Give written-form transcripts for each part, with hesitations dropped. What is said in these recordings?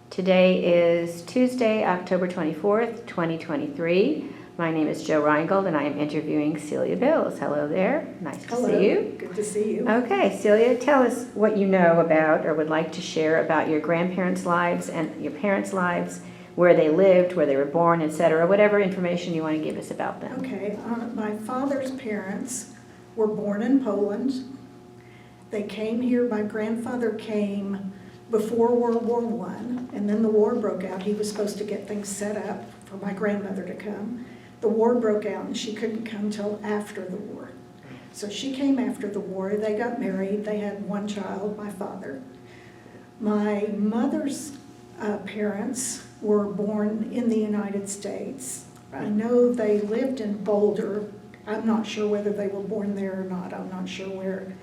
Today is Tuesday, October 24th, 2023. My name is Jo Reingold, and I am interviewing Celia Bills. Hello there. Nice to see you. Good to see you. Okay, Celia, tell us what you know about or would like to share about your grandparents' lives and your parents' lives, where they lived, where they were born, etc. Whatever information you want to give us about them. Okay, my father's parents were born in Poland. They came here, my grandfather came before World War I, and then the war broke out. He was supposed to get things set up for my grandmother to come. The war broke out and she couldn't come till after the war. So she came after the war. They got married. They had one child, my father. My mother's parents were born in the United States. I know they lived in Boulder. I'm not sure whether they were born there or not. I'm not sure where.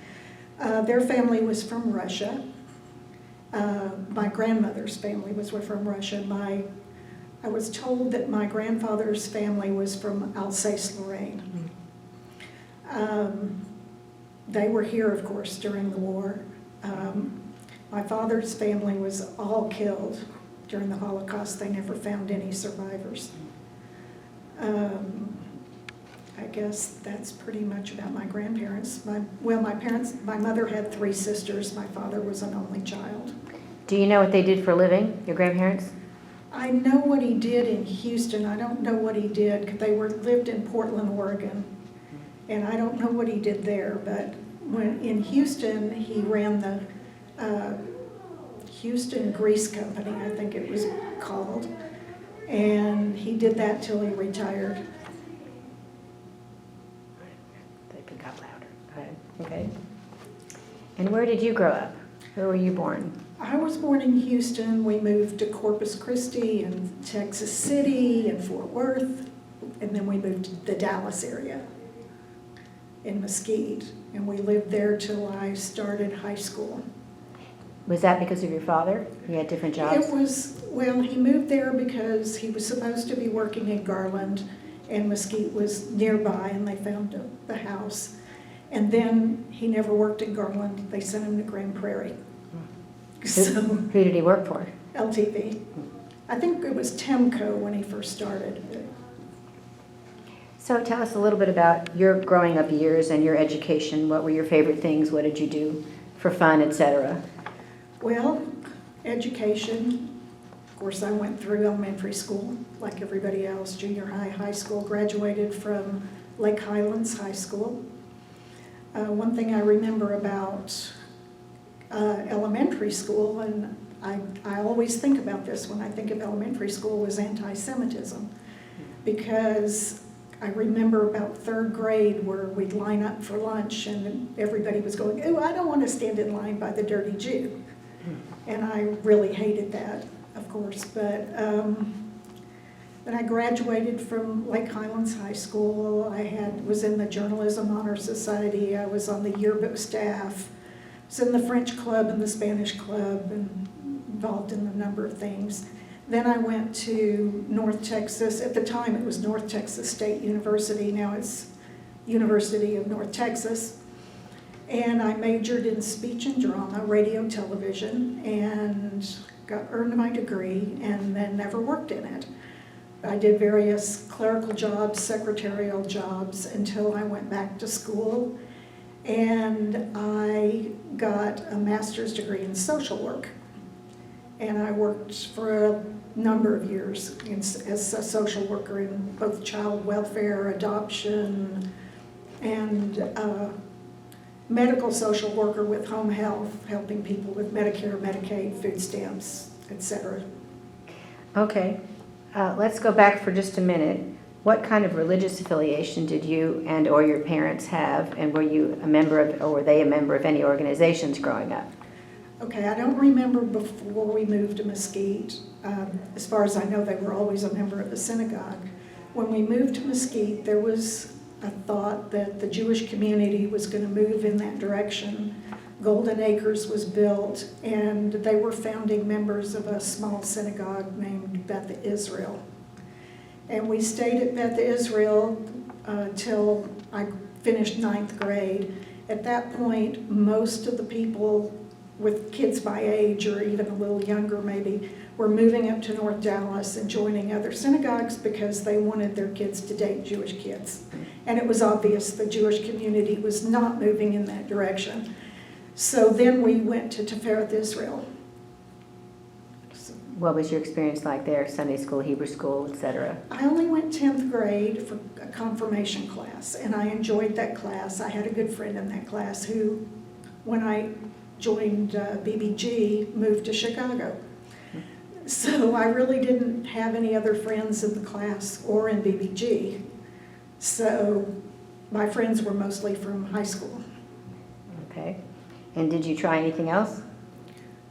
Their family was from Russia. My grandmother's family was from Russia. I was told that my grandfather's family was from Alsace-Lorraine. They were here, of course, during the war. My father's family was all killed during the Holocaust. They never found any survivors. I guess that's pretty much about my grandparents. My mother had 3 sisters. My father was an only child. Do you know what they did for a living, your grandparents? I know what he did in Houston. I don't know what he did. They lived in Portland, Oregon, and I don't know what he did there. But when in Houston, he ran the Houston Grease Company, I think it was called, and he did that till he retired. They got louder. Go ahead. Okay. And where did you grow up? Where were you born? I was born in Houston. We moved to Corpus Christi and Texas City and Fort Worth, and then we moved to the Dallas area in Mesquite, and we lived there till I started high school. Was that because of your father? You had different jobs? It was, well, he moved there because he was supposed to be working in Garland, and Mesquite was nearby, and they found the house. And then he never worked in Garland. They sent him to Grand Prairie. Who did he work for? LTV. I think it was Temco when he first started. So tell us a little bit about your growing up years and your education. What were your favorite things? What did you do for fun, etc.? Well, education. Of course, I went through elementary school like everybody else, junior high, high school, graduated from Lake Highlands High School. One thing I remember about elementary school, and I always think about this when I think of elementary school, was anti-Semitism, because I remember about 3rd grade where we'd line up for lunch and everybody was going, "Oh, I don't want to stand in line by the dirty Jew." And I really hated that, of course, but when I graduated from Lake Highlands High School, was in the Journalism Honor Society. I was on the yearbook staff. I was in the French club and the Spanish club, and involved in a number of things. Then I went to North Texas. At the time, it was North Texas State University. Now it's University of North Texas. And I majored in speech and drama, radio, television, and earned my degree, and then never worked in it. I did various clerical jobs, secretarial jobs, until I went back to school, and I got a master's degree in social work. And I worked for a number of years as a social worker in both child welfare, adoption, and medical social worker with home health, helping people with Medicare, Medicaid, food stamps, etc. Okay. Let's go back for just a minute. What kind of religious affiliation did you and or your parents have, and were you a member of, or were they a member of any organizations growing up? Okay, I don't remember before we moved to Mesquite. As far as I know, they were always a member of the synagogue. When we moved to Mesquite, there was a thought that the Jewish community was going to move in that direction. Golden Acres was built, and they were founding members of a small synagogue named Beth Israel. And we stayed at Beth Israel till I finished 9th grade. At that point, most of the people with kids my age, or even a little younger maybe, were moving up to North Dallas and joining other synagogues because they wanted their kids to date Jewish kids. And it was obvious the Jewish community was not moving in that direction. So then we went to Tifereth, Israel. What was your experience like there? Sunday school, Hebrew school, etc.? I only went 10th grade for a confirmation class, and I enjoyed that class. I had a good friend in that class who, when I joined BBG, moved to Chicago. So I really didn't have any other friends in the class or in BBG. So my friends were mostly from high school. Okay. And did you try anything else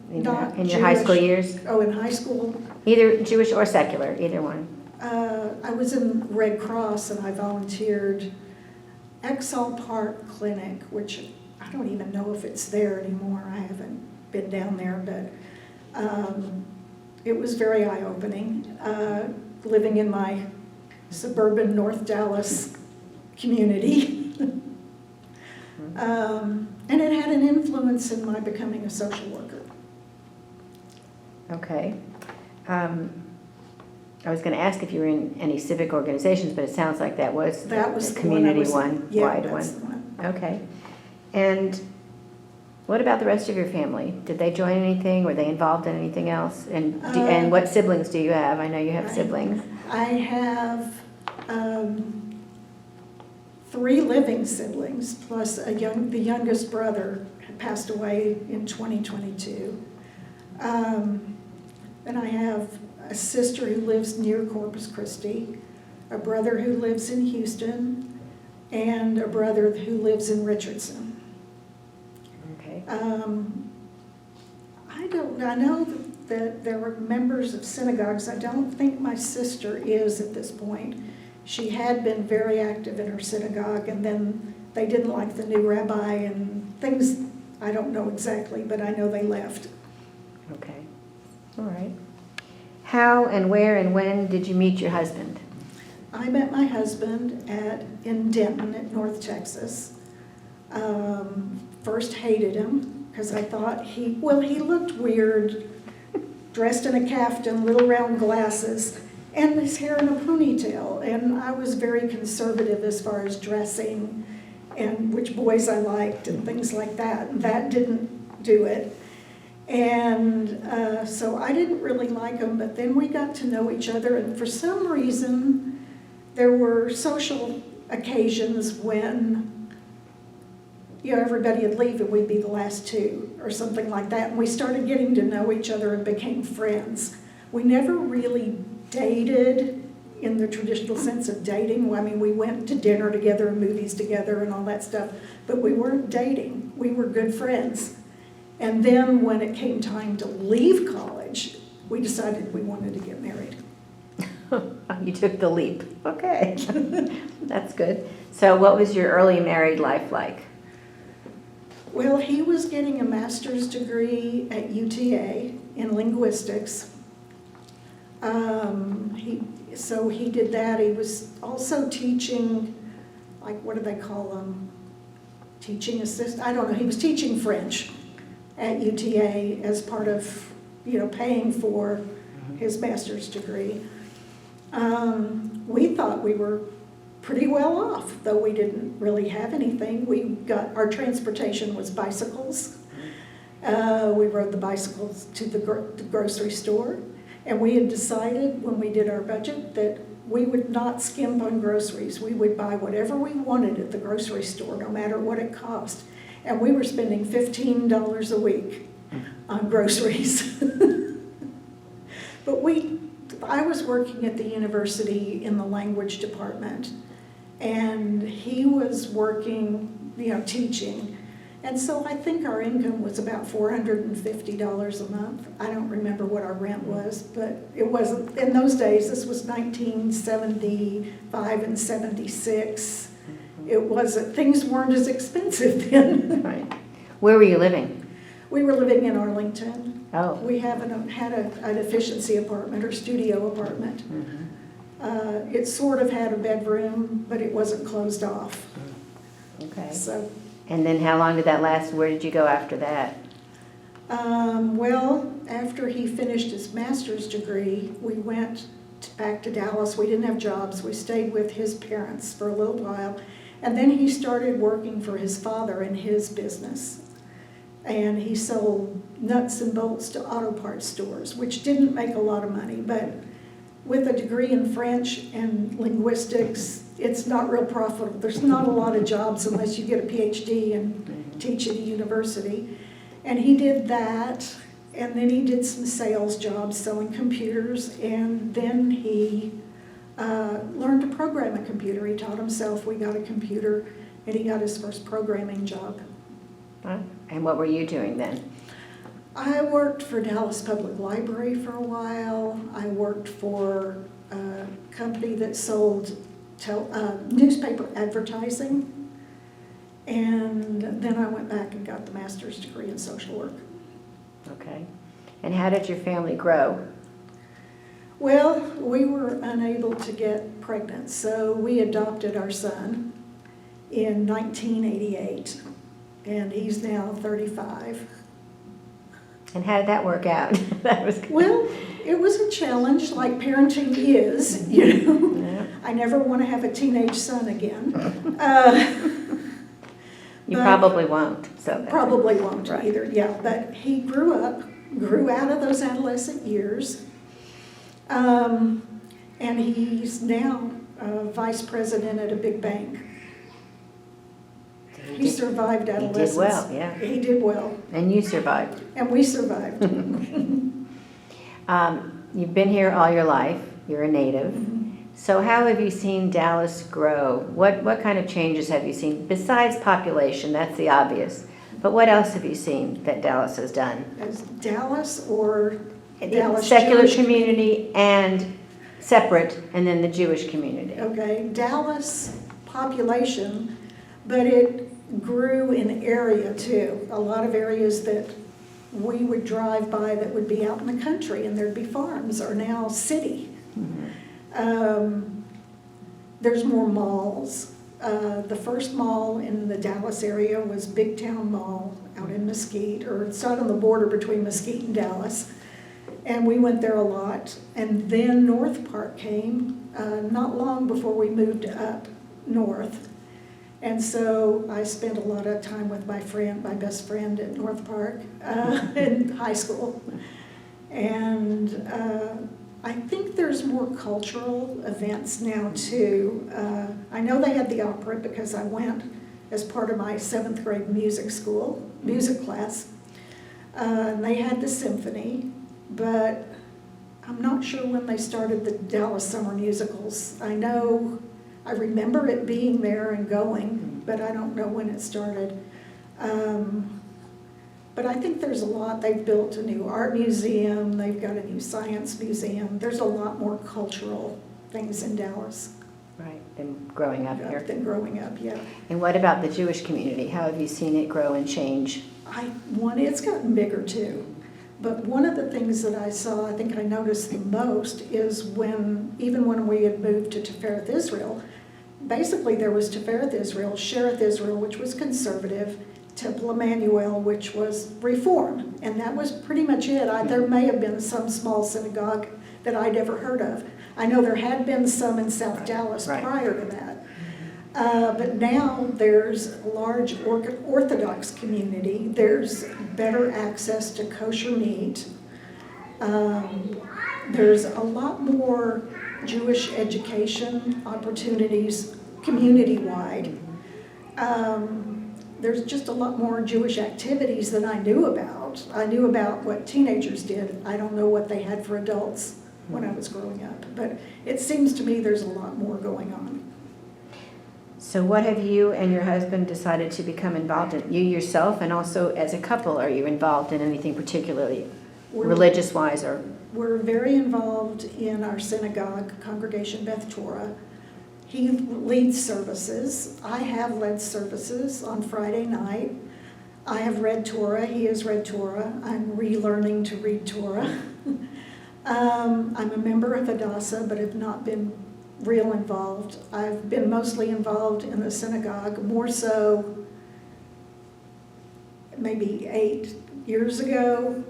in your high Jewish. school years? Oh, in high school? Either Jewish or secular, either one. I was in Red Cross and I volunteered Exall Park Clinic, which I don't even know if it's there anymore. I haven't been down there, but it was very eye-opening. Living in my suburban North Dallas community. And it had an influence in my becoming a social worker. Okay. I was going to ask if you were in any civic organizations, but it sounds like that was The the one I community was, one, yeah, wide that's one. the one. Okay. And what about the rest of your family? Did they join anything? Were they involved in anything else? And what siblings do you have? I know you have siblings. I have 3 living siblings, plus the youngest brother had passed away in 2022. And I have a sister who lives near Corpus Christi, a brother who lives in Houston, and a brother who lives in Richardson. Okay. I know that there were members of synagogues. I don't think my sister is at this point. She had been very active in her synagogue, and then they didn't like the new rabbi and things, I don't know exactly, but I know they left. Okay. All right. How and where and when did you meet your husband? I met my husband in Denton at North Texas. First hated him because I thought he looked weird, dressed in a caftan, little round glasses, and his hair in a ponytail. And I was very conservative as far as dressing and which boys I liked and things like that. And that didn't do it. And so I didn't really like him, but then we got to know each other, and for some reason there were social occasions when everybody would leave and we'd be the last 2 or something like that, and we started getting to know each other and became friends. We never really dated in the traditional sense of dating. I mean, we went to dinner together and movies together and all that stuff, but we weren't dating. We were good friends. And then when it came time to leave college, we decided we wanted to get married. You took the leap. Okay. That's good. So what was your early married life like? Well, he was getting a master's degree at UTA in linguistics. So he did that. He was also teaching, like, what do they call them? Teaching assistant? I don't know. He was teaching French at UTA as part of, paying for his master's degree. We thought we were pretty well off, though we didn't really have anything. Our transportation was bicycles. We rode the bicycles to the grocery store, and we had decided when we did our budget that we would not skimp on groceries. We would buy whatever we wanted at the grocery store, no matter what it cost. And we were spending $15 a week on groceries. But I was working at the university in the language department, and he was working, teaching. And so I think our income was about $450 a month. I don't remember what our rent was, but it wasn't, in those days, this was 1975 and 76. It wasn't, things weren't as expensive then. Right. Where were you living? We were living in Arlington. Oh. We had an efficiency apartment or studio apartment. Mm-hmm. It sort of had a bedroom, but it wasn't closed off. Okay. So, And then how long did that last? Where did you go after that? Well, after he finished his master's degree, we went back to Dallas. We didn't have jobs. We stayed with his parents for a little while. And then he started working for his father in his business. And he sold nuts and bolts to auto parts stores, which didn't make a lot of money. But with a degree in French and linguistics, it's not real profitable. There's not a lot of jobs unless you get a PhD and teach at a university. And he did that, and then he did some sales jobs selling computers, and then he learned to program a computer. He taught himself. We got a computer, and he got his first programming job. And what were you doing then? I worked for Dallas Public Library for a while. I worked for a company that sold newspaper advertising. And then I went back and got the master's degree in social work. Okay. And how did your family grow? Well, we were unable to get pregnant, so we adopted our son in 1988, and he's now 35. And how did that work out? That was good. Well, it was a challenge, like parenting is, you know. Yeah. I never want to have a teenage son again. You probably won't. So Probably won't right. either, yeah. But he grew out of those adolescent years. And he's now vice president at a big bank. He survived adolescence. He did well, yeah. He did well. And you survived. And we survived. You've been here all your life. You're a native. So how have you seen Dallas grow? What kind of changes have you seen? Besides population, that's the obvious. But what else have you seen that Dallas has done? As Dallas or Dallas Secular Jewish community and separate, and then the Jewish community. Okay, Dallas population, but it grew in area too. A lot of areas that we would drive by that would be out in the country and there'd be farms are now city. There's more malls. The first mall in the Dallas area was Big Town Mall out in Mesquite, or it's out on the border between Mesquite and Dallas. And we went there a lot. And then North Park came not long before we moved up north. And so I spent a lot of time with my best friend at North Park in high school. And I think there's more cultural events now too. I know they had the opera because I went as part of my 7th grade music class. They had the symphony, but I'm not sure when they started the Dallas Summer Musicals. I remember it being there and going, but I don't know when it started. But I think there's a lot. They've built a new art museum. They've got a new science museum. There's a lot more cultural things in Dallas. Right, than growing up here. Than growing up, yeah. And what about the Jewish community? How have you seen it grow and change? It's gotten bigger too. But one of the things that I saw, I think I noticed the most, is even when we had moved to Tifereth Israel, basically there was Tifereth Israel, Shereth Israel, which was conservative, Temple Emmanuel, which was Reform, and that was pretty much it. There may have been some small synagogue that I'd ever heard of. I know there had been some in South Dallas prior to that. But now there's a large Orthodox community. There's better access to kosher meat. There's a lot more Jewish education opportunities community-wide. There's just a lot more Jewish activities than I knew about. I knew about what teenagers did. I don't know what they had for adults when I was growing up. But it seems to me there's a lot more going on. So what have you and your husband decided to become involved in? You yourself and also as a couple, are you involved in anything particularly religious-wise? We're very involved in our synagogue, Congregation Beth Torah. He leads services. I have led services on Friday night. I have read Torah. He has read Torah. I'm relearning to read Torah. I'm a member of Hadassah, but have not been real involved. I've been mostly involved in the synagogue, more so maybe years ago,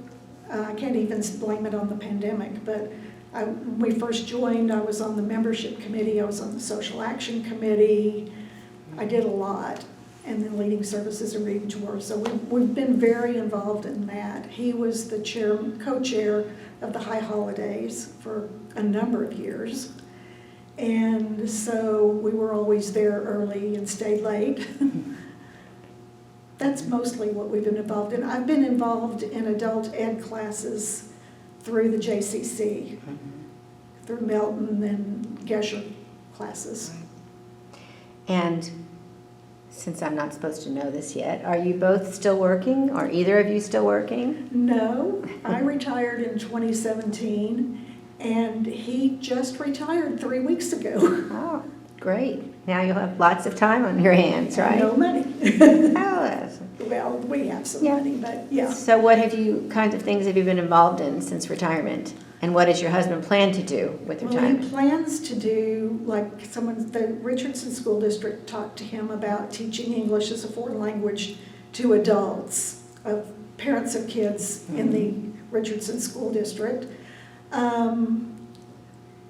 I can't even blame it on the pandemic, but when we first joined, I was on the membership committee, I was on the social action committee, I did a lot, and then leading services and reading tours. So we've been very involved in that. He was the co-chair of the High Holidays for a number of years. And so we were always there early and stayed late. That's mostly what we've been involved in. I've been involved in adult ed classes through the JCC, through Melton and Gesher classes. And since I'm not supposed to know this yet, are you both still working? Are either of you still working? No, I retired in 2017, and he just retired 3 weeks ago. Oh, great. Now you'll have lots of time on your hands, right? No money. Oh, that's... Well, we have some Yeah. money, but yeah. So what kinds of things have you been involved in since retirement? And what does your husband plan to do with Well, he retirement? plans to do, like the Richardson School District talked to him about teaching English as a foreign language to adults, of parents of kids in the Richardson School District.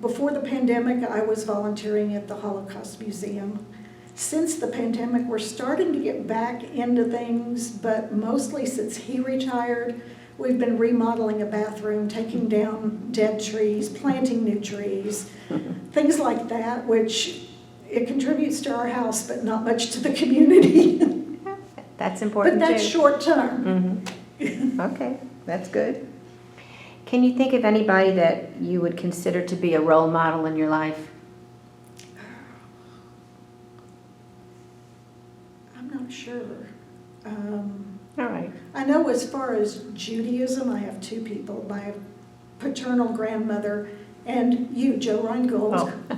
Before the pandemic, I was volunteering at the Holocaust Museum. Since the pandemic, we're starting to get back into things, but mostly since he retired, we've been remodeling a bathroom, taking down dead trees, planting new trees, things like that, which it contributes to our house, but not much to the community. That's important But too. that's short term. Okay, that's good. Can you think of anybody that you would consider to be a role model in your life? I'm not sure. All right. I know as far as Judaism, I have two people, my paternal grandmother and you, Joe Reingold. Oh.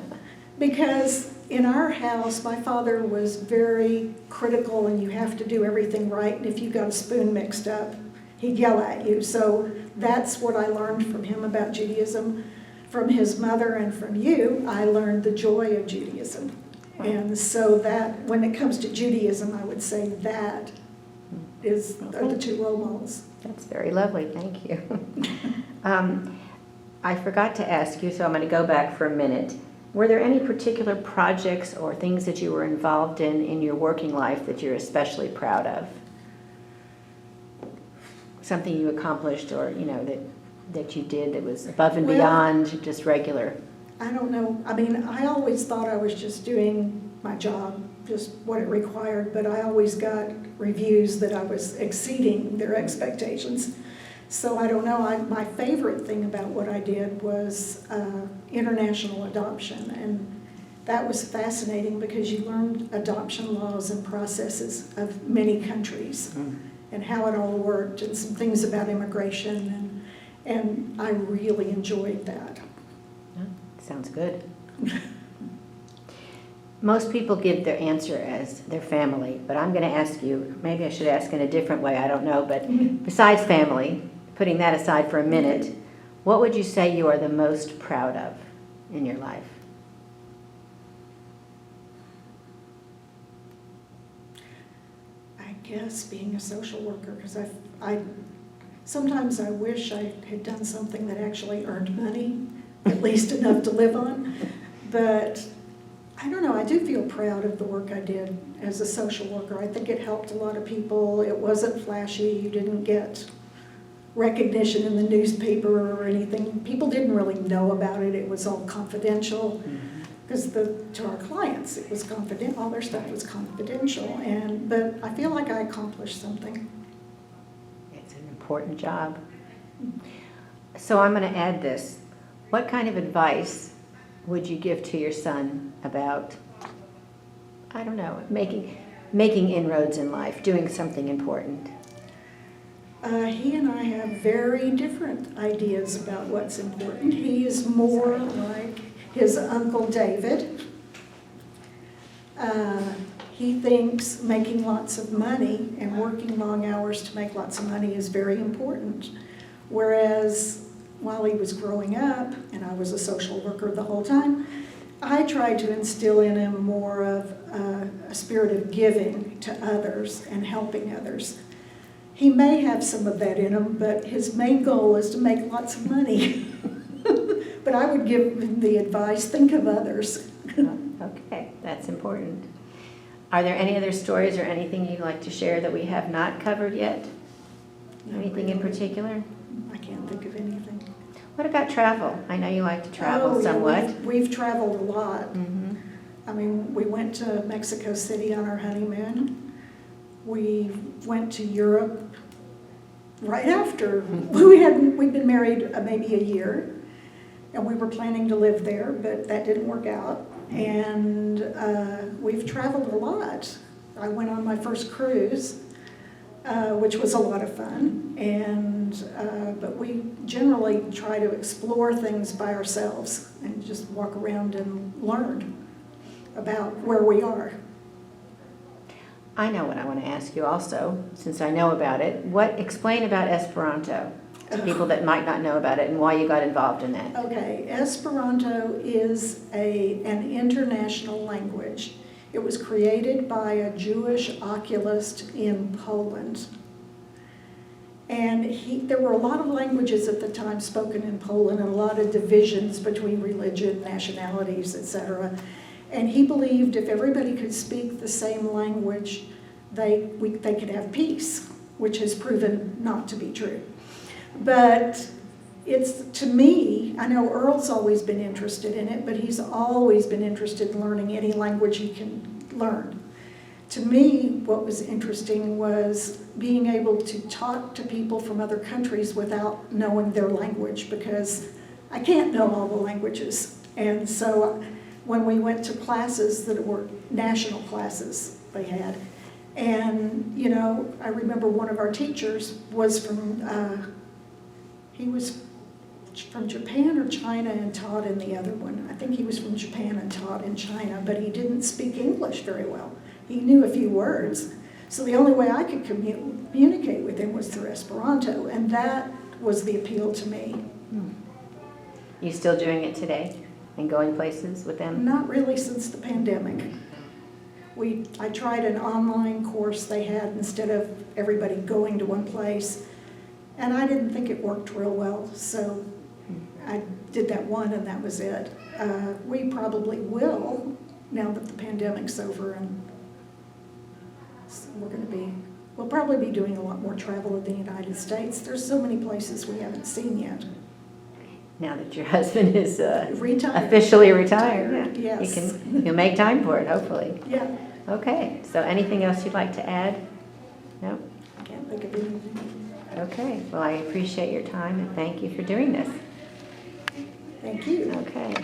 Because in our house, my father was very critical and you have to do everything right, and if you got a spoon mixed up, he'd yell at you. So that's what I learned from him about Judaism. From his mother and from you, I learned the joy of Judaism. And so that, when it comes to Judaism, I would say that are the two role models. That's very lovely, thank you. I forgot to ask you, so I'm going to go back for a minute. Were there any particular projects or things that you were involved in your working life that you're especially proud of? Something you accomplished or, that you did that was above and beyond just regular? I don't know. I mean, I always thought I was just doing my job, just what it required, but I always got reviews that I was exceeding their expectations. So I don't know. My favorite thing about what I did was international adoption, and that was fascinating because you learned adoption laws and processes of many countries and how it all worked, and some things about immigration, and I really enjoyed that. Sounds good. Most people give their answer as their family, but I'm going to ask you, maybe I should ask in a different way, I don't know, but besides family, putting that aside for a minute, what would you say you are the most proud of in your life? I guess being a social worker, because sometimes I wish I had done something that actually earned money, at least enough to live on, but I don't know, I do feel proud of the work I did as a social worker. I think it helped a lot of people. It wasn't flashy, you didn't get recognition in the newspaper or anything. People didn't really know about it, it was all confidential. Because to our clients, it was confidential, all their stuff was confidential, but I feel like I accomplished something. It's an important job. So I'm going to add this. What kind of advice would you give to your son about, I don't know, making inroads in life, doing something important? He and I have very different ideas about what's important. He is more like his Uncle David. He thinks making lots of money and working long hours to make lots of money is very important. Whereas while he was growing up, and I was a social worker the whole time, I tried to instill in him more of a spirit of giving to others and helping others. He may have some of that in him, but his main goal is to make lots of money. But I would give him the advice, think of others. Okay, that's important. Are there any other stories or anything you'd like to share that we have not covered yet? Anything in particular? I can't think of anything. What about travel? I know you like to travel Oh, yeah, somewhat. we've traveled a lot. Mhm. I mean, we went to Mexico City on our honeymoon. We went to Europe right after. We'd been married maybe a year, and we were planning to live there, but that didn't work out. And we've traveled a lot. I went on my first cruise, which was a lot of fun. But we generally try to explore things by ourselves and just walk around and learn about where we are. I know what I want to ask you also, since I know about it. Explain about Esperanto to people that might not know about it and why you got involved in that. Okay, Esperanto is an international language. It was created by a Jewish oculist in Poland. And there were a lot of languages at the time spoken in Poland and a lot of divisions between religion, nationalities, etc. And he believed if everybody could speak the same language, they could have peace, which has proven not to be true. But to me, I know Earl's always been interested in it, but he's always been interested in learning any language he can learn. To me, what was interesting was being able to talk to people from other countries without knowing their language, because I can't know all the languages. And so when we went to classes that were national classes they had, and I remember one of our teachers was he was from Japan or China and taught in the other one. I think he was from Japan and taught in China, but he didn't speak English very well. He knew a few words. So the only way I could communicate with him was through Esperanto, and that was the appeal to me. You still doing it today and going places with them? Not really since the pandemic. I tried an online course they had instead of everybody going to one place, and I didn't think it worked real well, so I did that one and that was it. We probably will, now that the pandemic's over, and so we'll probably be doing a lot more travel in the United States. There's so many places we haven't seen yet. Now that your husband is Retired. officially retired, yeah. Yes. You'll make time for it, hopefully. Yeah. Okay, so anything else you'd like to add? No? I can't think of anything. Okay, well, I appreciate your time and thank you for doing this. Thank you. Okay.